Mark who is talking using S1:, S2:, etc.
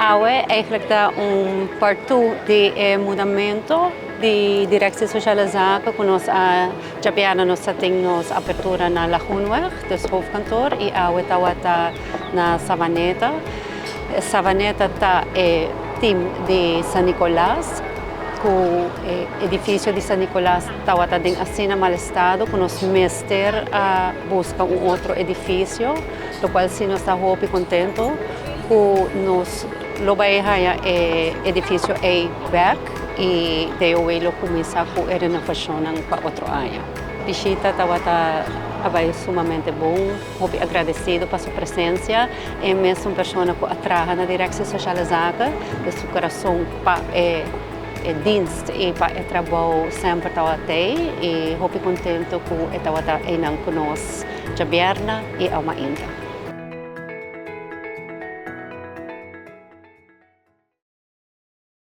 S1: Awe eigenlijk part 2 de mudamento de Directie Sociale Zaken que nós japiana nós temos apertura na Lagoenweg, dus hoofdkantoor, e awe tawata na Savaneta. Savaneta tá team de San Nicolás, o edificio de San Nicolás tawata din assina mal estado, que nós mester busca outro edifício, lo qual sim nós está muito contento, que nós lo vai edifício back e daí lo começa com a renovação para outro ano. Visita tawata é sumamente bom, muito agradecido por sua presença, é mesmo uma pessoa que atraja na Directie Sociale Zaken, de seu coração para dienst e para trabalho sempre tawata e muito contento com tawata einang conosco, jaberna e alma inda.